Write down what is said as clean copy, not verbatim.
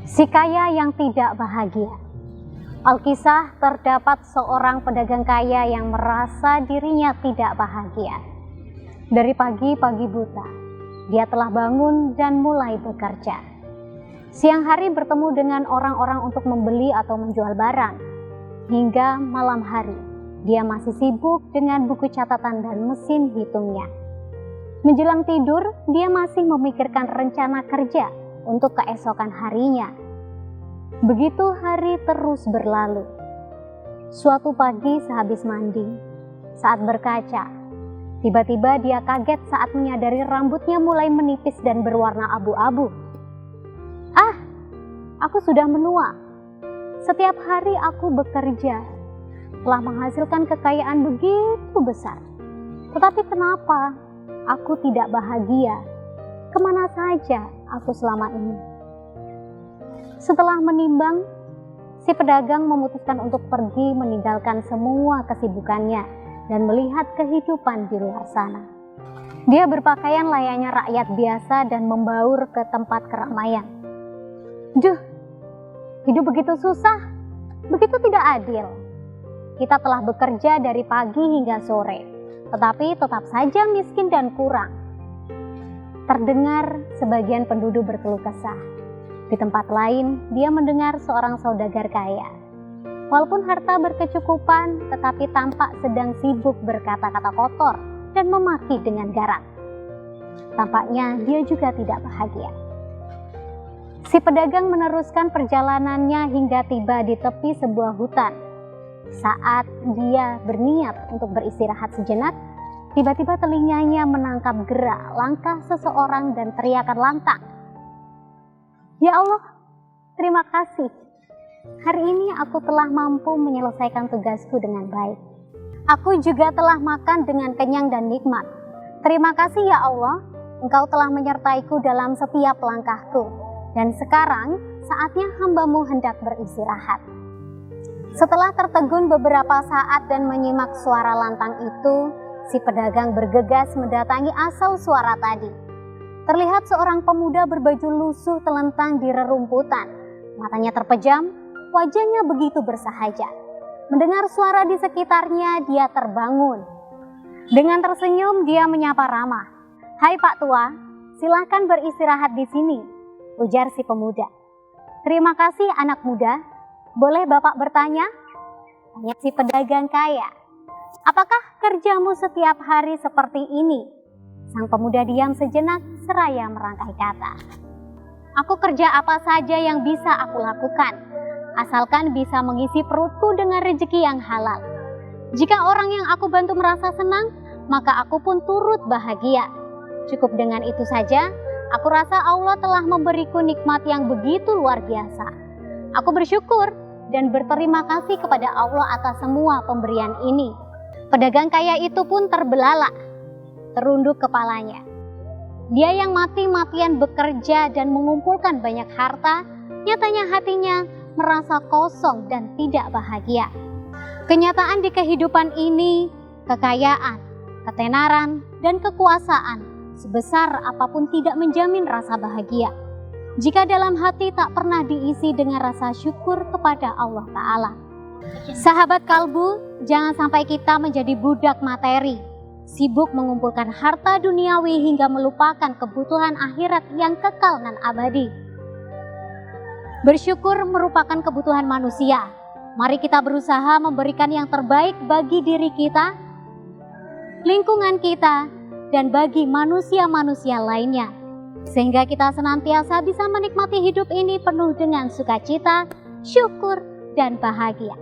Si kaya yang tidak bahagia. Alkisah terdapat seorang pedagang kaya yang merasa dirinya tidak bahagia. Dari pagi buta, dia telah bangun dan mulai bekerja. Siang hari bertemu dengan orang-orang untuk membeli atau menjual barang. Hingga malam hari, dia masih sibuk dengan buku catatan dan mesin hitungnya. Menjelang tidur, dia masih memikirkan rencana kerja untuk keesokan harinya. Begitu hari terus berlalu. Suatu pagi sehabis mandi, saat berkaca, tiba-tiba dia kaget saat menyadari rambutnya mulai menipis dan berwarna abu-abu. "Ah, aku sudah menua. Setiap hari aku bekerja, telah menghasilkan kekayaan begitu besar. Tetapi kenapa aku tidak bahagia? Kemana saja aku selama ini?" Setelah menimbang, si pedagang memutuskan untuk pergi meninggalkan semua kesibukannya dan melihat kehidupan di luar sana. Dia berpakaian layaknya rakyat biasa dan membaur ke tempat keramaian. "Duh, hidup begitu susah, begitu tidak adil. Kita telah bekerja dari pagi hingga sore, tetapi tetap saja miskin dan kurang." Terdengar sebagian penduduk berkeluh kesah. Di tempat lain, dia mendengar seorang saudagar kaya. Walaupun harta berkecukupan, tetapi tampak sedang sibuk berkata-kata kotor dan memaki dengan garang. Tampaknya dia juga tidak bahagia. Si pedagang meneruskan perjalanannya hingga tiba di tepi sebuah hutan. Saat dia berniat untuk beristirahat sejenak, tiba-tiba telinganya menangkap gerak langkah seseorang dan teriakan lantang, "Ya Allah, terima kasih. Hari ini aku telah mampu menyelesaikan tugasku dengan baik. Aku juga telah makan dengan kenyang dan nikmat. Terima kasih ya Allah, Engkau telah menyertaiku dalam setiap langkahku. Dan sekarang saatnya hamba-Mu hendak beristirahat." Setelah tertegun beberapa saat dan menyimak suara lantang itu, si pedagang bergegas mendatangi asal suara tadi. Terlihat seorang pemuda berbaju lusuh telentang di rerumputan. Matanya terpejam, wajahnya begitu bersahaja. Mendengar suara di sekitarnya, dia terbangun. Dengan tersenyum, dia menyapa ramah. "Hai Pak Tua, silakan beristirahat di sini," ujar si pemuda. "Terima kasih anak muda. Boleh Bapak bertanya?" tanya si pedagang kaya. "Apakah kerjamu setiap hari seperti ini?" Sang pemuda diam sejenak seraya merangkai kata. "Aku kerja apa saja yang bisa aku lakukan, asalkan bisa mengisi perutku dengan rezeki yang halal. Jika orang yang aku bantu merasa senang, maka aku pun turut bahagia. Cukup dengan itu saja, aku rasa Allah telah memberiku nikmat yang begitu luar biasa. Aku bersyukur dan berterima kasih kepada Allah atas semua pemberian ini." Pedagang kaya itu pun terbelalak, terunduk kepalanya. Dia yang mati-matian bekerja dan mengumpulkan banyak harta, nyatanya hatinya merasa kosong dan tidak bahagia. Kenyataan di kehidupan ini, kekayaan, ketenaran, dan kekuasaan sebesar apapun tidak menjamin rasa bahagia jika dalam hati tak pernah diisi dengan rasa syukur kepada Allah Ta'ala. Sahabat kalbu, jangan sampai kita menjadi budak materi, sibuk mengumpulkan harta duniawi hingga melupakan kebutuhan akhirat yang kekal dan abadi. Bersyukur merupakan kebutuhan manusia. Mari kita berusaha memberikan yang terbaik bagi diri kita, lingkungan kita, dan bagi manusia-manusia lainnya, sehingga kita senantiasa bisa menikmati hidup ini penuh dengan sukacita, syukur, dan bahagia.